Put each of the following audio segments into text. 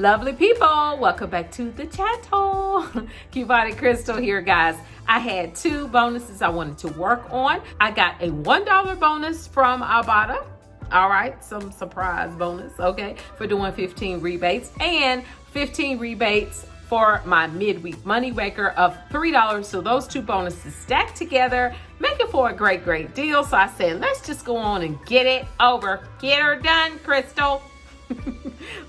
Lovely people, welcome back to the channel. Ibotta Crystal here, guys. I had two bonuses I wanted to work on. I got a $1 bonus from Ibotta. All right, some surprise bonus, okay, for doing 15 rebates, and 15 rebates for my midweek money maker of $3. So those two bonuses stacked together, making for a great deal. So I said, let's just go on and get it over. Get her done, Crystal.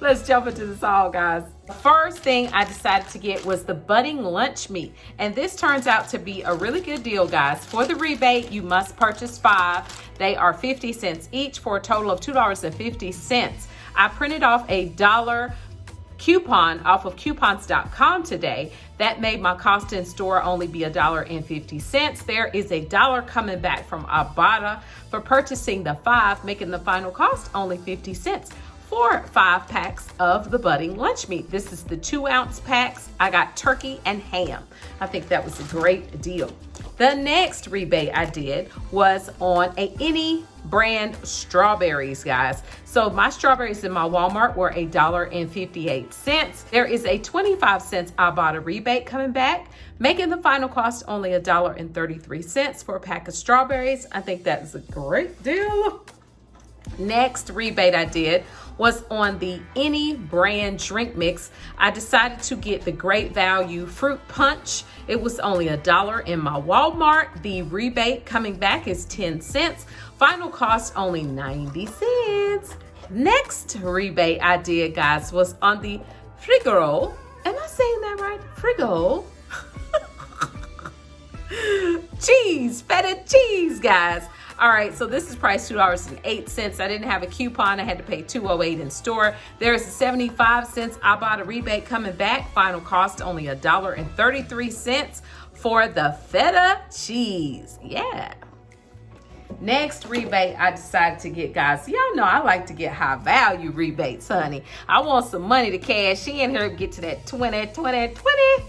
Let's jump into this all, guys. The first thing I decided to get was the budding lunch meat, and this turns out to be a really good deal, guys. For the rebate, you must purchase 5. They are 50 cents each for a total of $2.50. I printed off a $1 coupon off of coupons.com today. That made my cost in store only be $1.50. There is a $1 coming back from Ibotta for purchasing the 5, making the final cost only 50 cents. For 5 packs of the budding lunch meat. This is the 2-ounce packs. I got turkey and ham. I think that was a great deal. The next rebate I did was on any brand strawberries, guys. So my strawberries in my Walmart were $1.58. There is a 25 cents Ibotta rebate coming back, making the final cost only $1.33 for a pack of strawberries. I think that is a great deal. Next rebate I did was on the any brand drink mix. I decided to get the Great Value fruit punch. It was only $1 in my Walmart. The rebate coming back is 10 cents. Final cost only 90 cents. Next rebate I did, guys, was on the Frigo. Am I saying that right? Frigo. Cheese, feta cheese, guys. All right, so this is priced $2.08. I didn't have a coupon. I had to pay $2.08 in store. There is a 75 cents Ibotta rebate coming back. Final cost only $1.33 for the feta cheese. Yeah. Next rebate I decided to get, guys. Y'all know I like to get high value rebates, honey. I want some money to cash in here to get to that $20.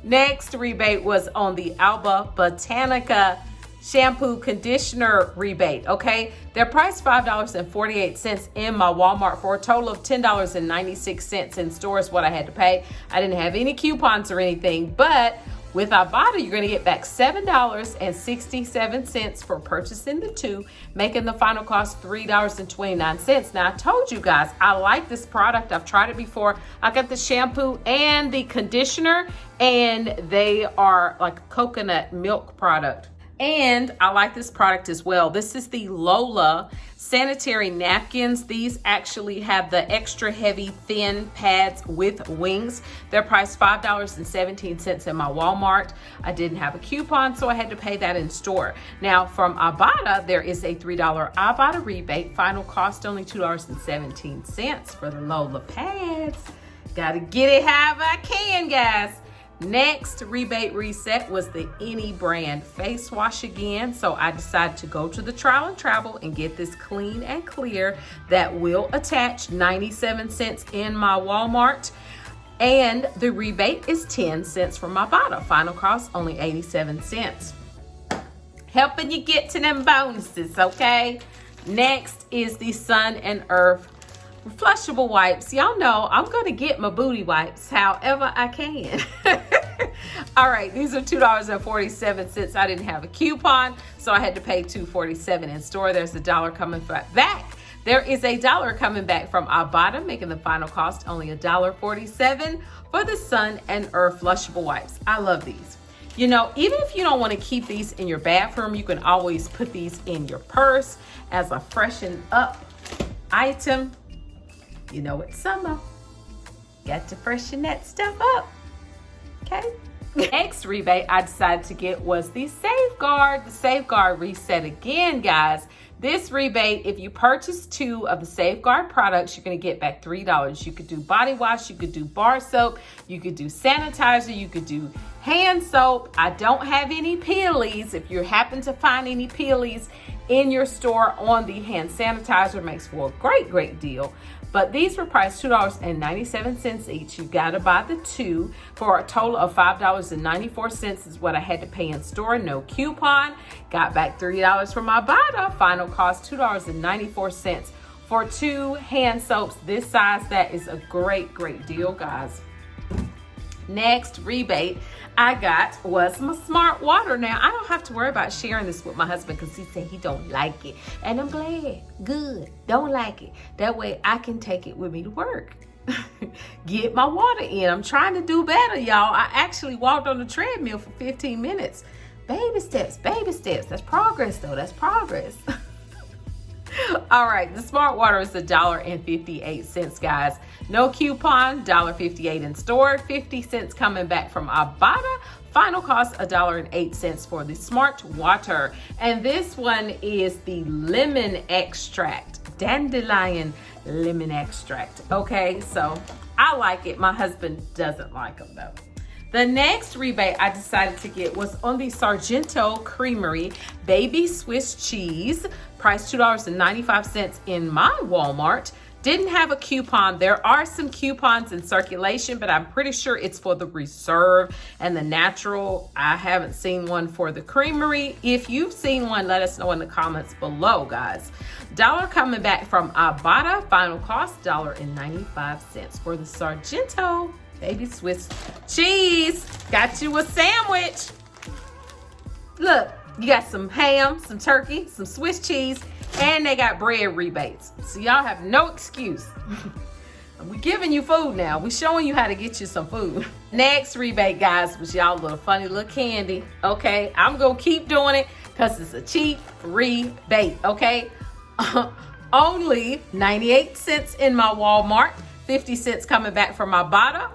Next rebate was on the Alba Botanica shampoo conditioner rebate. Okay, they're priced $5.48 in my Walmart for a total of $10.96 in store is what I had to pay. I didn't have any coupons or anything, but with Ibotta, you're going to get back $7.67 for purchasing the 2, making the final cost $3.29. Now, I told you guys, I like this product. I've tried it before. I got the shampoo and the conditioner, and they are like a coconut milk product. And I like this product as well. This is the Lola sanitary napkins. These actually have the extra heavy thin pads with wings. They're priced $5.17 in my Walmart. I didn't have a coupon, so I had to pay that in store. Now from Ibotta, there is a $3 Ibotta rebate. Final cost only $2.17 for the Lola pads. Gotta get it however I can, guys. Next rebate reset was the any brand face wash again. So I decided to go to the Trial and Travel and get this clean and clear that will attach. 97 cents in my Walmart. And the rebate is 10 cents from my Ibotta. Final cost only 87 cents. Helping you get to them bonuses, okay? Next is the Sun and Earth flushable wipes. Y'all know I'm gonna get my booty wipes however I can. All right, these are $2.47. I didn't have a coupon, so I had to pay $2.47 in store. There's a $1 coming back. There is a $1 coming back from Ibotta, making the final cost only $1.47 for the Sun and Earth flushable wipes. I love these. You know, even if you don't want to keep these in your bathroom, you can always put these in your purse as a freshen up item. You know it's summer. Got to freshen that stuff up. Okay. Next rebate I decided to get was the Safeguard. The Safeguard reset again, guys. This rebate, if you purchase 2 of the Safeguard products, you're going to get back $3. You could do body wash, you could do bar soap, you could do sanitizer, you could do hand soap. I don't have any peelies. If you happen to find any peelies in your store on the hand sanitizer, it makes for a great deal. But these were priced $2.97 each. You gotta buy the 2 for a total of $5.94 is what I had to pay in store. No coupon. Got back $3 from Ibotta. Final cost $2.94 for 2 hand soaps this size. That is a great deal, guys. Next rebate I got was my smart water. Now, I don't have to worry about sharing this with my husband because he said he don't like it. And I'm glad. Good. Don't like it. That way I can take it with me to work. Get my water in. I'm trying to do better, y'all. I actually walked on the treadmill for 15 minutes. Baby steps, baby steps. That's progress, though. That's progress. All right, the smart water is $1.58, guys. No coupon, $1.58 in store, 50 cents coming back from Ibotta. Final cost $1.08 for the smart water. And this one is the lemon extract, dandelion lemon extract. Okay, so I like it. My husband doesn't like them though. The next rebate I decided to get was on the Sargento Creamery Baby Swiss Cheese, priced $2.95 in my Walmart. Didn't have a coupon. There are some coupons in circulation, but I'm pretty sure it's for the Reserve and the Natural. I haven't seen one for the Creamery. If you've seen one, let us know in the comments below, guys. $1 coming back from Ibotta. Final cost $1.95 for the Sargento Baby Swiss Cheese. Got you a sandwich. Look, you got some ham, some turkey, some Swiss cheese, and they got bread rebates. So y'all have no excuse. We're giving you food now. We're showing you how to get you some food. Next rebate, guys, was y'all little funny little candy. Okay, I'm gonna keep doing it because it's a cheap rebate. Okay, only 98 cents in my Walmart, 50 cents coming back from my Ibotta.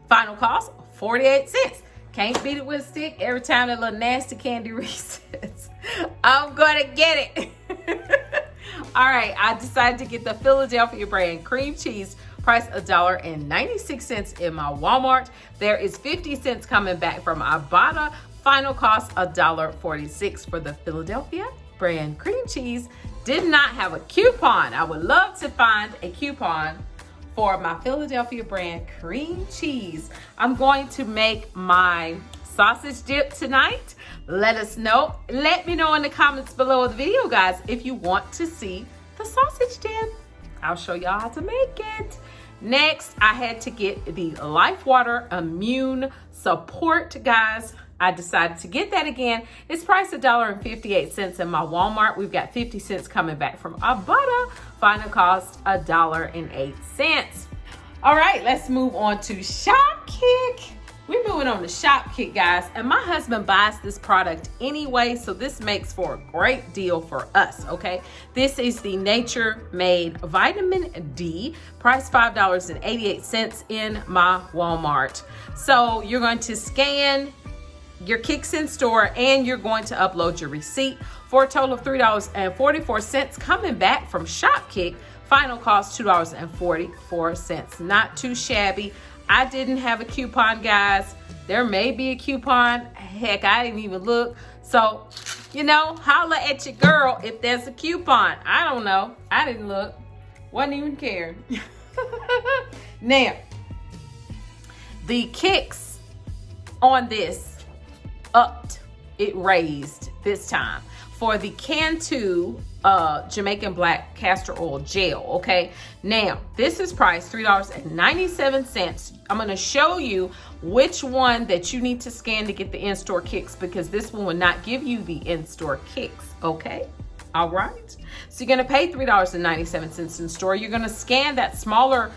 Final cost 48 cents. Can't beat it with a stick. Every time that little nasty candy resets, I'm gonna get it. All right, I decided to get the Philadelphia brand cream cheese, price $1.96 in my Walmart. There is 50 cents coming back from Ibotta. Final cost $1.46 for the Philadelphia brand cream cheese. Did not have a coupon. I would love to find a coupon for my Philadelphia brand cream cheese. I'm going to make my sausage dip tonight. Let us know. Let me know in the comments below the video, guys, if you want to see the sausage dip. I'll show y'all how to make it. Next, I had to get the Life Water Immune Support, guys. I decided to get that again. It's priced $1.58 in my Walmart. We've got 50 cents coming back from Ibotta. Final cost $1.08. All right, let's move on to Shopkick. We're moving on to Shopkick, guys, and my husband buys this product anyway, so this makes for a great deal for us, okay? This is the Nature Made Vitamin D, priced $5.88 in my Walmart. So you're going to scan your Kicks in store and you're going to upload your receipt for a total of $3.44 coming back from Shopkick. Final cost $2.44. Not too shabby. I didn't have a coupon, guys. There may be a coupon. Heck, I didn't even look. So, you know, holla at your girl if there's a coupon. I don't know. I didn't look. Wasn't even caring. Now, the Kicks on this upped, it raised this time for the Cantu Jamaican Black Castor Oil Gel, okay? Now, this is priced $3.97. I'm gonna show you which one that you need to scan to get the in-store Kicks, because this one will not give you the in-store Kicks, okay? All right? So you're gonna pay $3.97 in store. You're gonna scan that smaller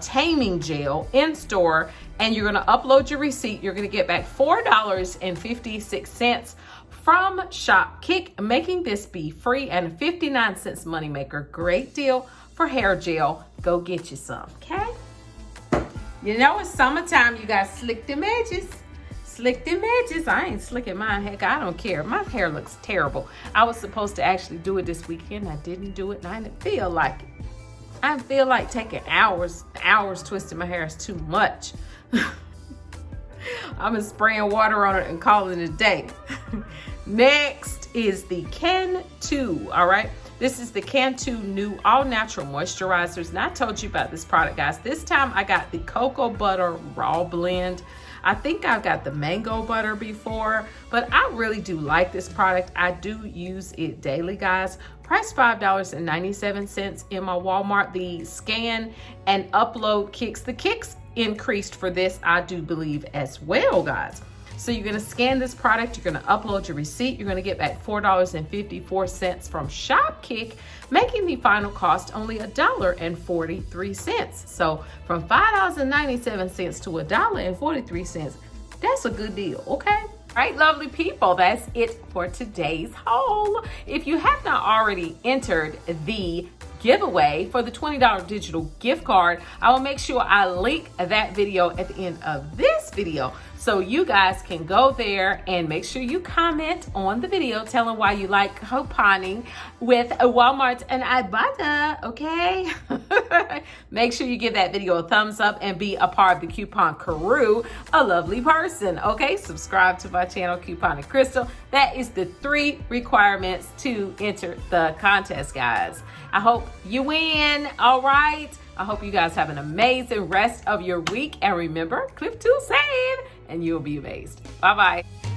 taming gel in store, and you're gonna upload your receipt. You're gonna get back $4.56 from Shopkick, making this be free and a 59-cent moneymaker. Great deal for hair gel. Go get you some, okay? You know it's summertime. You got slick them edges. Slick them edges. I ain't slicking mine. Heck, I don't care. My hair looks terrible. I was supposed to actually do it this weekend. I didn't do it, and I didn't feel like it. I feel like taking hours twisting my hair is too much. I'm just spraying water on it and calling it a day. Next is the Cantu, all right? This is the Cantu new all-natural moisturizers, and I told you about this product, guys. This time I got the cocoa butter raw blend. I think I've got the mango butter before, but I really do like this product. I do use it daily, guys. Price $5.97 in my Walmart. The scan and upload kicks. The kicks increased for this, I do believe, as well, guys. So you're gonna scan this product, you're gonna upload your receipt, you're gonna get back $4.54 from ShopKick, making the final cost only $1.43. So from $5.97 to $1.43, that's a good deal, okay? All right, lovely people, that's it for today's haul. If you have not already entered the giveaway for the $20 digital gift card, I will make sure I link that video at the end of this video so you guys can go there and make sure you comment on the video telling why you like couponing with Walmart and Ibotta, okay? Make sure you give that video a thumbs up and be a part of the coupon crew, a lovely person, okay? Subscribe to my channel, Coupon and Crystal. That is the 3 requirements to enter the contest, guys. I hope you win, all right? I hope you guys have an amazing rest of your week. And remember, Cliff Tool saying, and you'll be amazed. Bye-bye.